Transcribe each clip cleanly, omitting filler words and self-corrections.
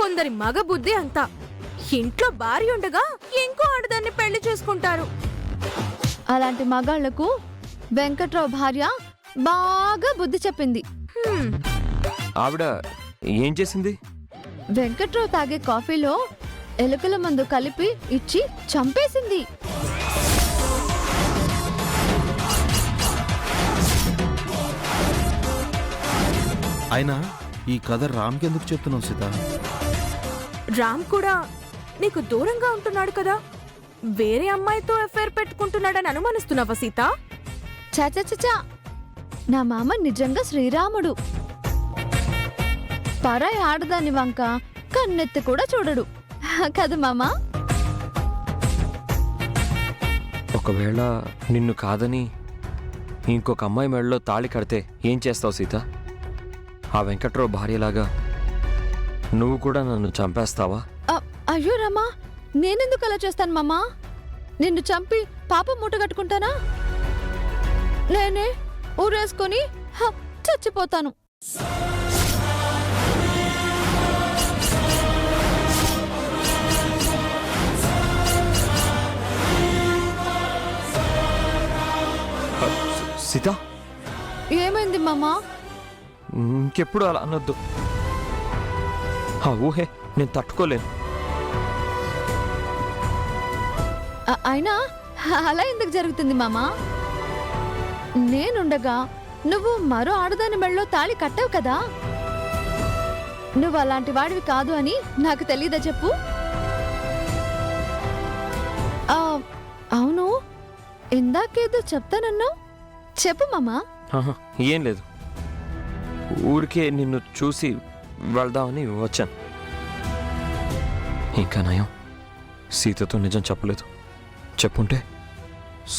కొందరి మగ బుద్ధి అంతా. ఇంట్లో భార్య ఉండగా ఇంకో ఆడదాన్ని పెళ్లి చేసుకుంటారు. అలాంటి మగాళ్లకు వెంకట్రావు భార్య బాగా బుద్ధి చెప్పింది. ఆవిడ ఏం చేసింది? వెంకట్రావు తాగే కాఫీలో ఎలుకల మందు కలిపి ఇచ్చి చంపేసింది. అయినా ఈ కథ రామ్కి ఎందుకు చెప్తున్నావు సీత? రామ్ కూడా నీకు దూరంగా ఉంటున్నాడు కదా, వేరే అమ్మాయితో అఫైర్ పెట్టుకుంటున్నాడని అనుమానిస్తున్నావా సీత? చాచా, నా మామ నిజంగా శ్రీరాముడు. పరాయి ఆడదాని వంక కన్నెత్తి కూడా చూడడు కదా మామా? ఒకవేళ నిన్ను కాదని ఇంకొక అమ్మాయి మెడలో తాళి కడితే ఏం చేస్తావు సీత? ఆ వెంకట్రావు భార్యలాగా నువ్వు కూడా నన్ను చంపేస్తావా? అయ్యో రామా, నేనెందుకు అలా చేస్తాను మామా? నిన్ను చంపి పాపం మూట కట్టుకుంటానా? నేనే ఊరేసుకొని చచ్చిపోతాను. సీత, ఏమైంది మామా? ఇంకెప్పుడు అలా అనొద్దు. ఆ ఊహే నేను తట్టుకోలేను. అయినా అలా ఎందుకు జరుగుతుంది మామా? నేనుండగా నువ్వు మరో ఆడదాని మెళ్ళలో తాళి కట్టావు కదా. నువ్వు అలాంటి వాడివి కాదు అని నాకు తెలీదా చెప్పు? అవును, ఇందాకేదో చెప్తానన్నావు, చెప్పు మామా. ఏం లేదు, ఊరికే నిన్ను చూసి వెళ్దామని వచ్చాను. ఇంకా నయం సీతతో నిజం చెప్పలేదు. చెప్పుంటే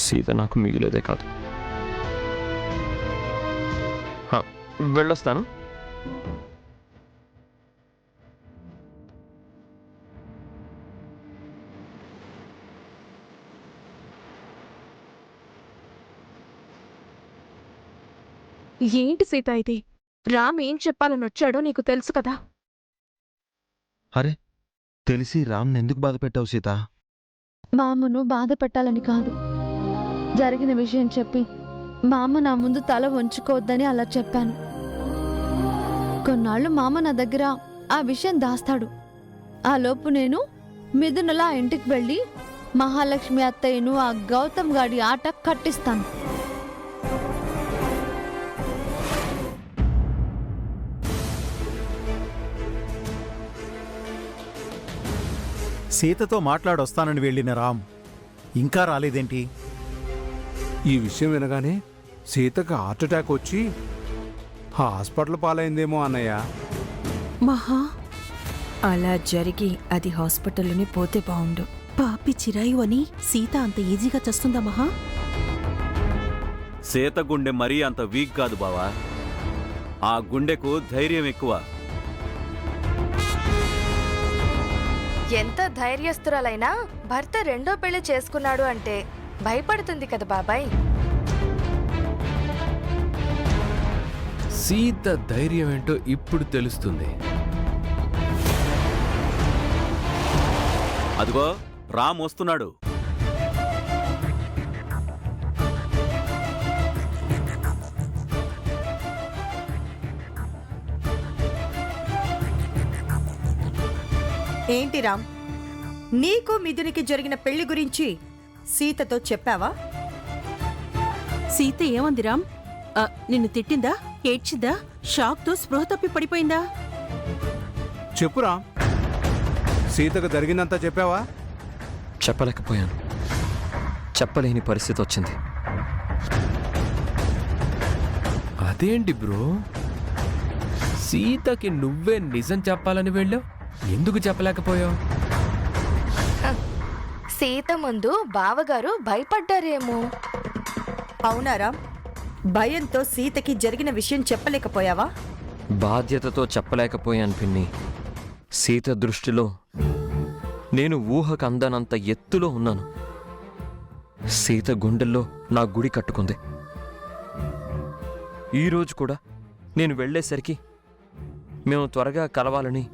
సీత నాకు మిగిలేదే కాదు. వెళ్ళొస్తాను. ఏంటి సీత ఇది? రామ్ ఏం చెప్పాలని వచ్చాడో నీకు తెలుసు కదా. అరే, తెలిసి రామ్ని ఎందుకు బాధ పెట్టావు సీత? మామను బాధ పెట్టాలని కాదు, జరిగిన విషయం చెప్పి మామ నా ముందు తల వంచుకోవద్దని అలా చెప్పాను. కొన్నాళ్ళు మామ నా దగ్గర ఆ విషయం దాస్తాడు. ఆ లోపు నేను మిథునలా ఇంటికి వెళ్ళి మహాలక్ష్మి అత్తయ్యను ఆ గౌతమ్ గాడి ఆట కట్టిస్తాను. సీతతో మాట్లాడొస్తానని వెళ్ళిన రామ్ ఇంకా రాలేదేంటి? ఈ విషయం వినగానే సీతకు హార్ట్అటాక్ వచ్చి హాస్పిటల్ పాలైందేమో అన్నయ్య. మహా, అలా జరిగి అది హాస్పిటల్లోనే పోతే బావుండు. పాపి చిరాయు అని సీత అంత ఈజీగా చస్తుందా మహా? సీత గుండె మరీ అంత వీక్ కాదు బావా. ఆ గుండెకు ధైర్యం ఎక్కువ. ఎంత ధైర్యస్తురాలైనా భర్త రెండో పెళ్లి చేసుకున్నాడు అంటే భయపడుతుంది కదా బాబాయ్. సీత ధైర్యం ఏంటో ఇప్పుడు తెలుస్తుంది. అదిగో రామ్ వస్తున్నాడు. ఏంటి రామ్, నీకు మిథునికి జరిగిన పెళ్లి గురించి సీతతో చెప్పావా? సీత ఏమంది రామ్? నిన్ను తిట్టిందా, ఏడ్చిందా, షాక్తో స్పృహ తప్పి పడిపోయిందా? చెప్పురా, సీతకు జరిగిందంతా చెప్పావా? చెప్పలేకపోయాను. చెప్పలేని పరిస్థితి వచ్చింది. అదేంటి బ్రో, సీతకి నువ్వే నిజం చెప్పాలని వెళ్ళావు, ఎందుకు చెప్పలేకపోయావు? సీత ముందు బావగారు భయపడ్డారేమో. అవునారా? భయంతో సీతకి జరిగిన విషయం చెప్పలేకపోయావా? బాధ్యతతో చెప్పలేకపోయాను పిన్ని. సీత దృష్టిలో నేను ఊహకు అందనంత ఎత్తులో ఉన్నాను. సీత గుండెల్లో నా గుడి కట్టుకుంది. ఈరోజు కూడా నేను వెళ్ళేసరికి మేము త్వరగా కలవాలని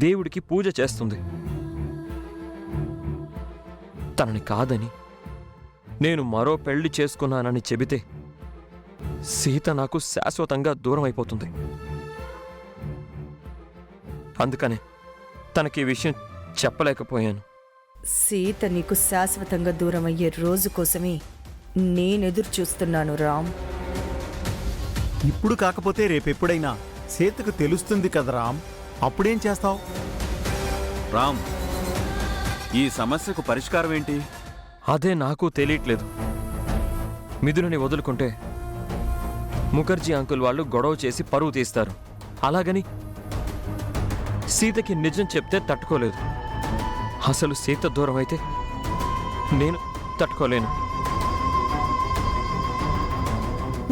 దేవుడికి పూజ చేస్తుంది. తనని కాదని నేను మరో పెళ్లి చేసుకున్నానని చెబితే సీత నాకు శాశ్వతంగా దూరం అయిపోతుంది. అందుకనే తనకి ఈ విషయం చెప్పలేకపోయాను. సీత నీకు శాశ్వతంగా దూరం అయ్యే రోజు కోసమే నేనెదురు చూస్తున్నాను రామ్. ఇప్పుడు కాకపోతే రేపెప్పుడైనా సీతకు తెలుస్తుంది కదా రామ్, అప్పుడేం చేస్తావు? రామ్, ఈ సమస్యకు పరిష్కారం ఏంటి? అదే నాకు తెలియట్లేదు. మిథునని వదులుకుంటే ముఖర్జీ అంకుల్ వాళ్ళు గొడవ చేసి పరువు తీస్తారు. అలాగని సీతకి నిజం చెప్తే తట్టుకోలేదు. అసలు సీత దూరం అయితే నేను తట్టుకోలేను.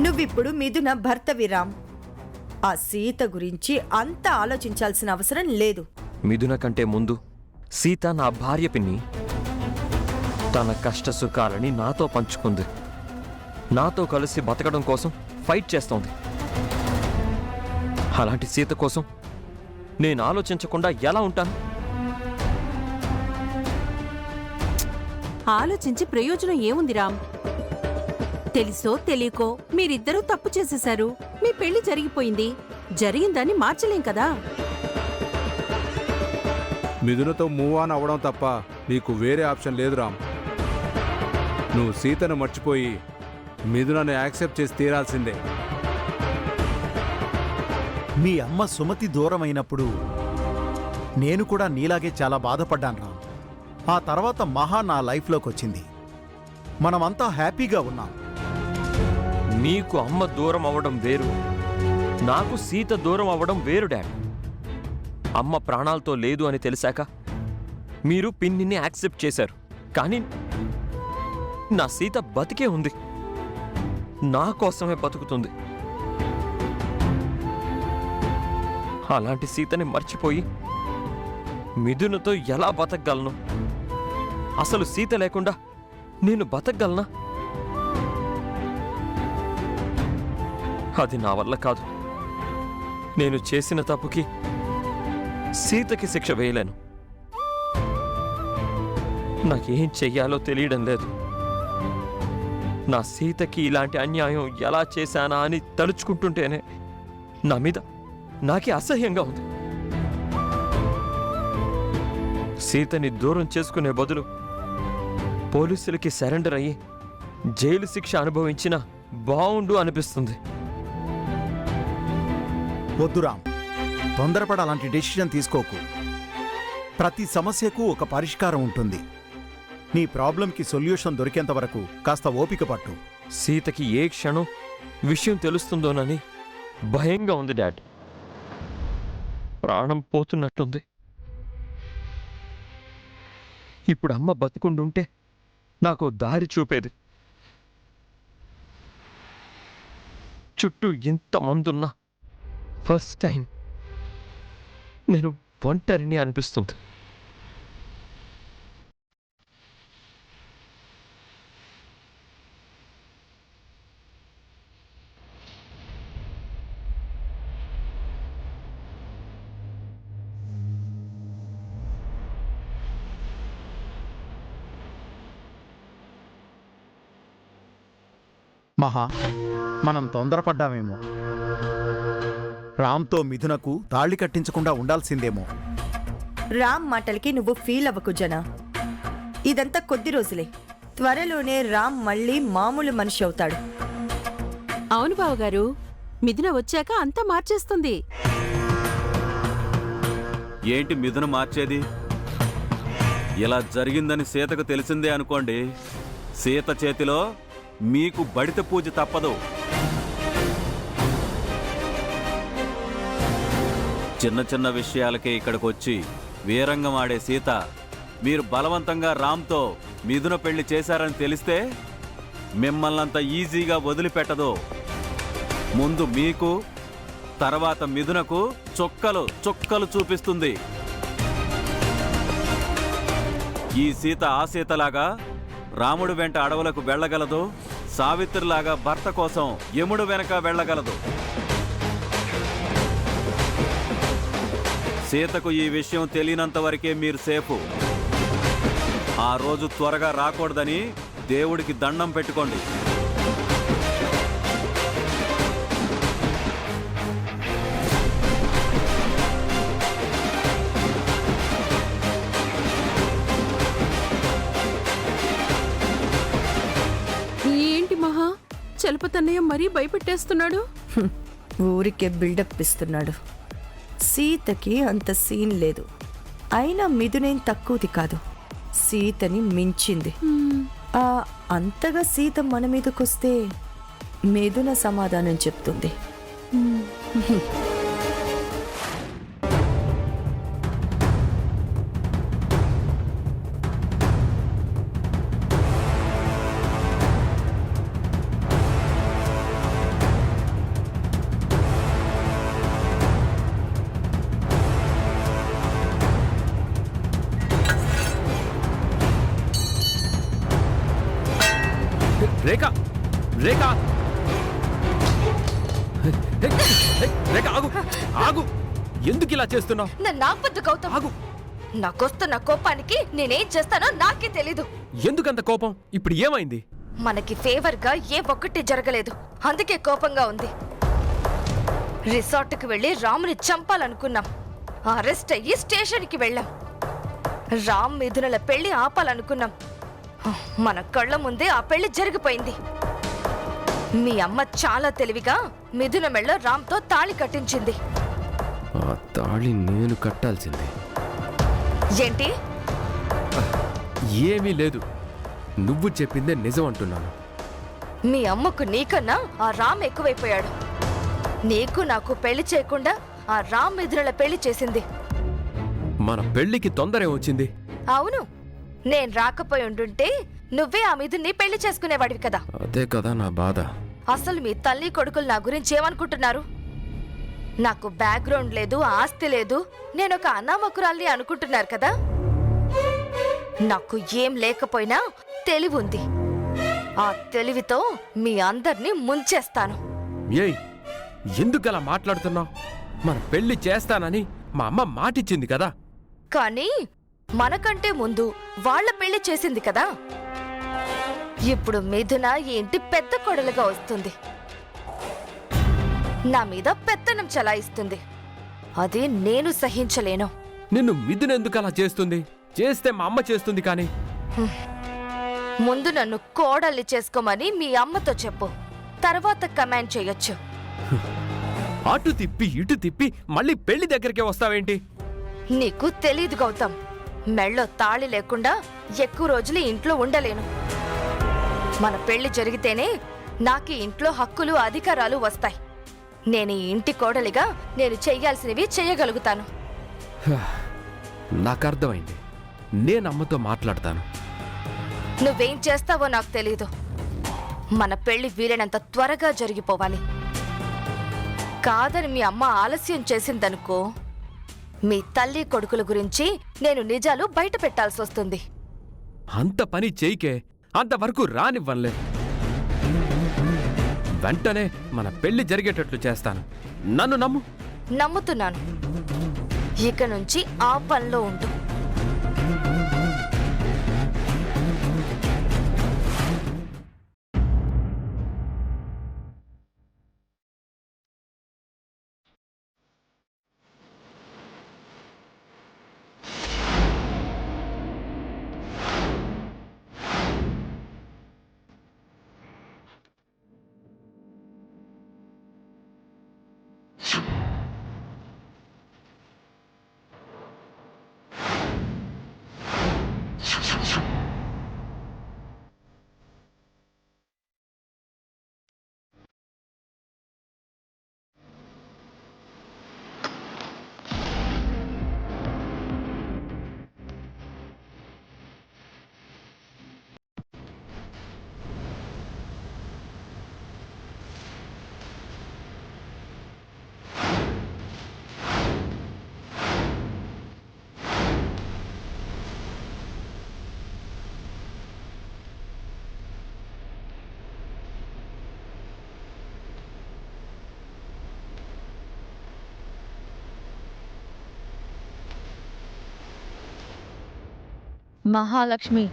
నువ్విప్పుడు మిథున భర్తవి రామ్. ఆ సీత గురించి అంత ఆలోచించాల్సిన అవసరం లేదు. మిథున కంటే ముందు సీత నా భార్య పిన్ని. తన కష్ట సుఖాలని నాతో పంచుకుంది. నాతో కలిసి బతకడం కోసం ఫైట్ చేస్తోంది. అలాంటి సీత కోసం నేను ఆలోచించకుండా ఎలా ఉంటాను? ఆలోచించి ప్రయోజనం ఏముంది రామ్? తెలుసో తెలియకో మీరిద్దరూ తప్పు చేసేశారు. మీ పెళ్లి జరిగిపోయింది. జరిగిందాన్ని మార్చలేం కదా. మిథునతో మూవ్ ఆన్ అవ్వడం తప్ప నీకు వేరే ఆప్షన్ లేదు రామ్. నువ్వు సీతను మర్చిపోయి మిథునని యాక్సెప్ట్ చేసి తీరాల్సిందే. మీ అమ్మ సుమతి దూరమైనప్పుడు నేను కూడా నీలాగే చాలా బాధపడ్డాను రామ్. ఆ తర్వాత మహా నా లైఫ్లోకి వచ్చింది. మనమంతా హ్యాపీగా ఉన్నాం. నీకు అమ్మ దూరం అవ్వడం వేరు, నాకు సీత దూరం అవ్వడం వేరు డాడ్. అమ్మ ప్రాణాలతో లేదు అని తెలిసాక మీరు పిన్నిని యాక్సెప్ట్ చేశారు. కానీ నా సీత బతికే ఉంది. నా కోసమే బతుకుతుంది. అలాంటి సీతని మర్చిపోయి మిథునతో ఎలా బతకగలను? అసలు సీత లేకుండా నేను బతకగలనా? అది నా వల్ల కాదు. నేను చేసిన తప్పుకి సీతకి శిక్ష వేయలేను. నాకేం చెయ్యాలో తెలియడం లేదు. నా సీతకి ఇలాంటి అన్యాయం ఎలా చేశానా అని తలుచుకుంటుంటేనే నా మీద నాకే అసహ్యంగా ఉంది. సీతని దూరం చేసుకునే బదులు పోలీసులకి సరెండర్ అయ్యి జైలు శిక్ష అనుభవించినా బావుండు అనిపిస్తుంది. వద్దు రామ్, తొందరపడ అలాంటి డెసిషన్ తీసుకోకు. ప్రతి సమస్యకు ఒక పరిష్కారం ఉంటుంది. నీ ప్రాబ్లంకి సొల్యూషన్ దొరికేంత వరకు కాస్త ఓపిక పట్టు. సీతకి ఏ క్షణం విషయం తెలుస్తుందోనని భయంగా ఉంది డాడ్. ప్రాణం పోతున్నట్టుంది. ఇప్పుడు అమ్మ బతికుండుంటే నాకు దారి చూపేది. చుట్టూ ఇంతమందున్నా ఫస్ట్ టైం నేను ఒంటరిని అనిపిస్తుంది. మహా, మనం తొందరపడ్డామేమో. రామ్తో మిథునకు తాళి కట్టించకుండా ఉండాల్సిందేమో. రామ్ మాటలకి నువ్వు ఫీల్ అవ్వకు జనా. ఇదంతా కొద్ది రోజులే. త్వరలోనే రామ్ మళ్ళీ మామూలు మనిషి అవుతాడు. అవును బావగారు, మిథున వచ్చాక అంతా మార్చేస్తుంది. ఏంటి మిథున మార్చేది? ఇలా జరిగిందని సీతకు తెలిసిందే అనుకోండి, సీత చేతిలో మీకు బడిత పూజ తప్పదు. చిన్న చిన్న విషయాలకే ఇక్కడికొచ్చి వీరంగం ఆడే సీత మీరు బలవంతంగా రామ్తో మిథున పెళ్లి చేశారని తెలిస్తే మిమ్మల్నంత ఈజీగా వదిలిపెట్టదు. ముందు మీకు, తర్వాత మిథునకు చుక్కలు చుక్కలు చూపిస్తుంది. ఈ సీత ఆ సీతలాగా రాముడు వెంట అడవులకు వెళ్ళగలదు, సావిత్రిలాగా భర్త కోసం యముడు వెనక వెళ్ళగలదు. సీతకు ఈ విషయం తెలియనంత వరకే మీరు సేఫ్. ఆ రోజు త్వరగా రాకూడదని దేవుడికి దండం పెట్టుకోండి. ఏంటి మహా, చలపతన్నయ్య మరీ భయపెట్టేస్తున్నాడు. ఊరికే బిల్డప్ ఇస్తున్నాడు. సీతకి అంత సీన్ లేదు. అయినా మిథునేం తక్కువది కాదు, సీతని మించింది. అంతగా సీత మన మీదకొస్తే మిథున సమాధానం చెప్తుంది. రేఖ రేఖ రేఖ ఆగు ఆగు, ఎందుకు ఇలా చేస్తున్నావు? నన్ను ఆపొద్దు గౌతమ్. ఆగు. నాకొస్తున్న కోపానికి నేనేం చేస్తానో నాకే తెలీదు. ఎందుకంత కోపం? ఇప్పుడు ఏమైంది? మనకి ఫేవర్ గా ఏ ఒక్కటి జరగలేదు, అందుకే కోపంగా ఉంది. రిసార్ట్కి వెళ్లి రాముని చంపాలనుకున్నాం. అరెస్ట్ అయ్యి స్టేషన్కి వెళ్ళాం. రామ్ మిథునల పెళ్లి ఆపాలనుకున్నాం. మన కళ్ళ ముందే ఆ పెళ్లి జరిగిపోయింది. మీ అమ్మ చాలా తెలివిగా మిథున మెళ్ళ రామ్తో తాళి కట్టించింది. ఆ తాళి నేను కట్టాల్సింది. ఏంటి? ఏమీ లేదు, నువ్వు చెప్పిందే నిజం అంటున్నాను. మీ అమ్మకు నీకన్నా ఆ రామ్ ఎక్కువైపోయాడు. నీకు నాకు పెళ్లి చేయకుండా ఆ రామ్ మిథునల పెళ్లి చేసింది. మన పెళ్లికి తొందరే వచ్చింది. అవును, నేను రాకపోయి ఉండుంటే నువ్వే ఆ మిథున్ని పెళ్లి చేసుకునేవాడివి కదా. అదే కదా నా బాధ. అసలు మీ తల్లి కొడుకులు నా గురించి ఏమనుకుంటున్నారు? నాకు బ్యాక్గ్రౌండ్ లేదు, ఆస్తి లేదు, నేను ఒక అనామకురాల్ని అనుకుంటున్నారు కదా. నాకు ఏం లేకపోయినా తెలివి ఉంది. ఆ తెలివితో మీ అందర్నీ ముంచేస్తాను. ఏయ్, ఎందుకలా మాట్లాడుతున్నావు? మన పెళ్లి చేస్తానని మా అమ్మ మాటిచ్చింది కదా. కానీ మనకంటే ముందు వాళ్ళ పెళ్లి చేసింది కదా. ఇప్పుడు మిథున ఈ ఇంటి పెద్ద కొడలుగా వస్తుంది. నా మీద పెత్తనం చలాయిస్తుంది. అది నేను సహించలేను. నిన్ను మిథున ఎందుకు అలా చేస్తుంది? చేస్తే మా అమ్మ చేస్తుంది కానీ. ముందు నన్ను కోడల్ని చేసుకోమని మీ అమ్మతో చెప్పు, తర్వాత కమాండ్ చేయొచ్చు. అటు తిప్పి ఇటు తిప్పి మళ్ళీ పెళ్లి దగ్గరికే వస్తావేంటి? నీకు తెలీదు గౌతమ్, మెళ్ళో తాళి లేకుండా ఎక్కువ రోజులు ఇంట్లో ఉండలేను. మన పెళ్లి జరిగితేనే నాకు ఇంట్లో హక్కులు అధికారాలు వస్తాయి. నేను ఈ ఇంటి కోడలిగా నేను చెయ్యాల్సినవి చెయ్యగలుగుతాను. నాకు అర్థమైంది, నేను అమ్మతో మాట్లాడతాను. నువ్వేం చేస్తావో నాకు తెలీదు. మన పెళ్లి వీలైనంత త్వరగా జరిగిపోవాలి. కాదని మీ అమ్మ ఆలస్యం చేసిందనుకో, మీ తల్లి కొడుకుల గురించి నేను నిజాలు బయట పెట్టాల్సి వస్తుంది. అంత పని చేయికే, అంతవరకు రానివ్వనులే. వెంటనే మన పెళ్లి జరిగేటట్లు చేస్తాను, నన్ను నమ్ము. నమ్ముతున్నాను. ఇక నుంచి ఆ పనిలో ఉండు. మహాలక్ష్మి.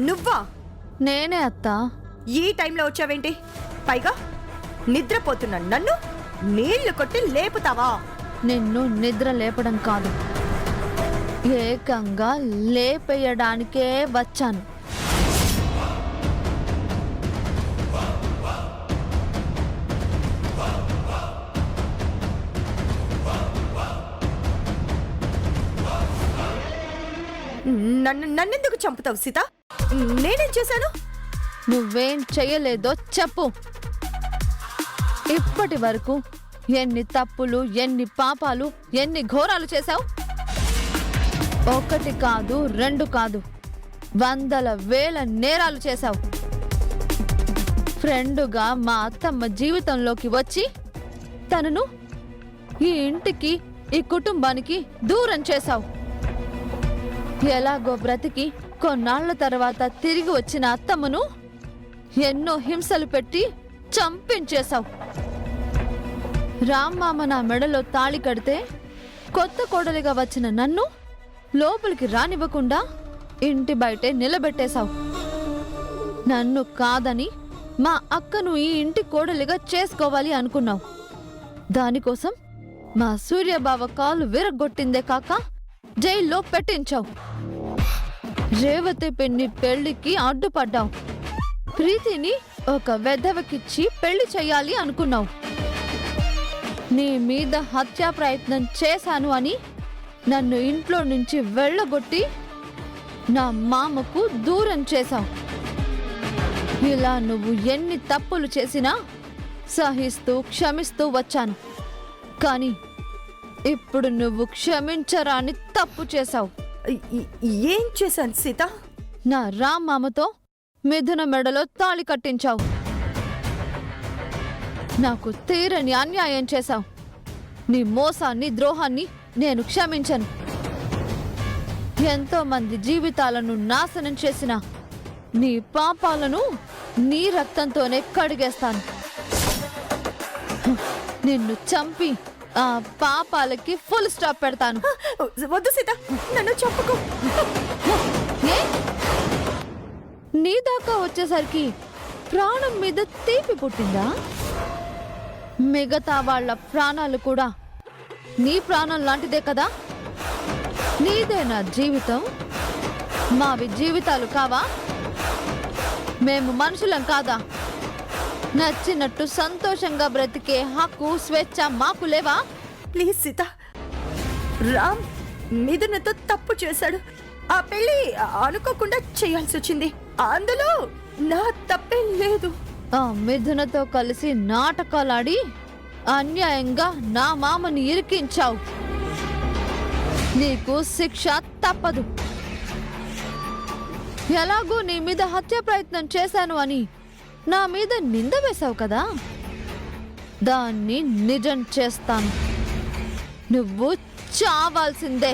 నువ్వా? నేనే అత్తా. ఈ టైంలో వచ్చావేంటి? పైగా నిద్రపోతున్నా నన్ను నీళ్లు కొట్టి లేపుతావా? నిన్ను నిద్ర లేపడం కాదు, ఏకంగా లేపేయడానికే వచ్చాను. నన్నెందుకు చంపుతావు సీత? నేనేం చేశాను? నువ్వేం చెయ్యలేదో చెప్పు. ఇప్పటి వరకు ఎన్ని తప్పులు, ఎన్ని పాపాలు, ఎన్ని ఘోరాలు చేశావు? ఒకటి కాదు, రెండు కాదు, వందల వేల నేరాలు చేశావు. ఫ్రెండుగా మా అత్తమ్మ జీవితంలోకి వచ్చి తనను ఈ ఇంటికి, ఈ కుటుంబానికి దూరం చేశావు. ఎలాగో బ్రతికి కొన్నాళ్ల తర్వాత తిరిగి వచ్చిన అత్తమ్మను ఎన్నో హింసలు పెట్టి చంపించేశావు. రామ్మామ నా మెడలో తాళి కడితే కొత్త కోడలిగా వచ్చిన నన్ను లోపలికి రానివ్వకుండా ఇంటి బయటే నిలబెట్టేశావు. నన్ను కాదని మా అక్కను ఈ ఇంటి కోడలిగా చేసుకోవాలి అనుకున్నావు. దానికోసం మా సూర్యబావ కాలు విరగొట్టిందే కాక జైల్లో పెట్టించావు. రేవతి పిన్ని పెళ్లికి అడ్డుపడ్డావు. ప్రీతిని ఒక వెధవకిచ్చి పెళ్లి చెయ్యాలి అనుకున్నావు. నీ మీద హత్యా ప్రయత్నం చేశాను అని నన్ను ఇంట్లో నుంచి వెళ్ళగొట్టి నా మామకు దూరం చేశావు. ఇలా నువ్వు ఎన్ని తప్పులు చేసినా సహిస్తూ క్షమిస్తూ వచ్చాను. కానీ ఇప్పుడు నువ్వు క్షమించరాని తప్పు చేశావు. ఏం చేశాను సీత? నా రామ్మామతో మిథున మెడలో తాళి కట్టించావు. నాకు తీరని అన్యాయం చేశావు. నీ మోసాన్ని, ద్రోహాన్ని నేను క్షమించను. ఎంతో మంది జీవితాలను నాశనం చేసిన నీ పాపాలను నీ రక్తంతోనే కడిగేస్తాను. నిన్ను చంపి ఆ పాపాలకి ఫుల్ స్టాప్ పెడతాను. వద్దు సీత, నన్ను చంపుకో. నీ దాకా వచ్చేసరికి ప్రాణం మీద తీపి పుట్టిందా? మిగతా వాళ్ళ ప్రాణాలు కూడా నీ ప్రాణం లాంటిదే కదా. నీదే నా జీవితం, మావి జీవితాలు కావా? మేము మనుషులం కాదా? నచ్చినట్టు సంతోషంగా బ్రతికే హక్కు, స్వేచ్ఛ మాకు లేవా? ప్లీజ్ సీత, రామ్ మిథునతో తప్పు చేశాడు. ఆ పెళ్లి అనుకోకుండా చేయాల్సి వచ్చింది. అందులో నా తప్పేం లేదు. ఆ మిథునతో కలిసి నాటకాలాడి అన్యాయంగా నా మామని ఇరికించావు. నీకు శిక్ష తప్పదు. ఎలాగూ నీ మీద హత్య ప్రయత్నం చేశాను అని నా మీద నింద వేశావు కదా, దాన్ని నిజం చేస్తాను. నువ్వు చావాల్సిందే.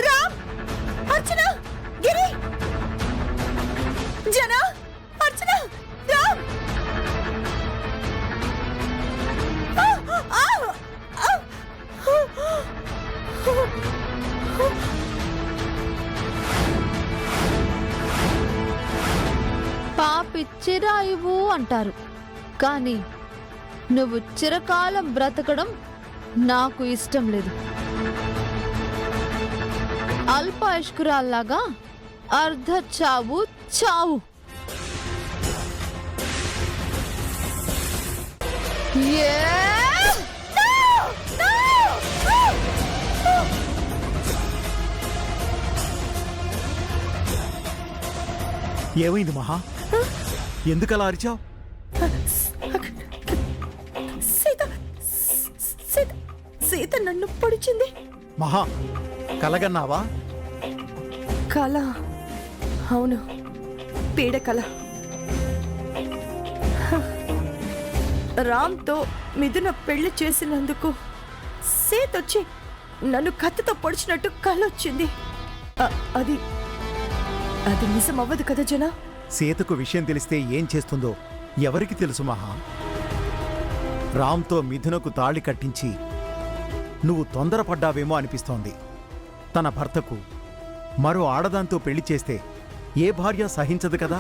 రామ్, అర్చన, గిరి, జన, అర్చన, రామ్. పాపి చిరాయువు అంటారు, కానీ నువ్వు చిరకాలం బ్రతకడం నాకు ఇష్టం లేదు. అల్పాయుష్కురాల్లాగా అర్ధ చావు చావు. ఏమైంది మహా? ఎందుకలా అరిచావు? సీత సీత సీత నన్ను పొడిచింది. మహా, కలగన్నావా? కళ, అవును, పీడ కళ. రామ్తో మిథున పెళ్లి చేసినందుకు సీతొచ్చి నన్ను కత్తితో పొడిచినట్టు కళ్ళొచ్చింది. అది అది నిజం అవ్వదు కదా జన? సీతకు విషయం తెలిస్తే ఏం చేస్తుందో ఎవరికి తెలుసు మహా? రామ్తో మిథునకు తాళి కట్టించి నువ్వు తొందరపడ్డావేమో అనిపిస్తోంది. తన భర్తకు మరో ఆడదాంతో పెళ్లి చేస్తే ఏ భార్య సహించదు కదా?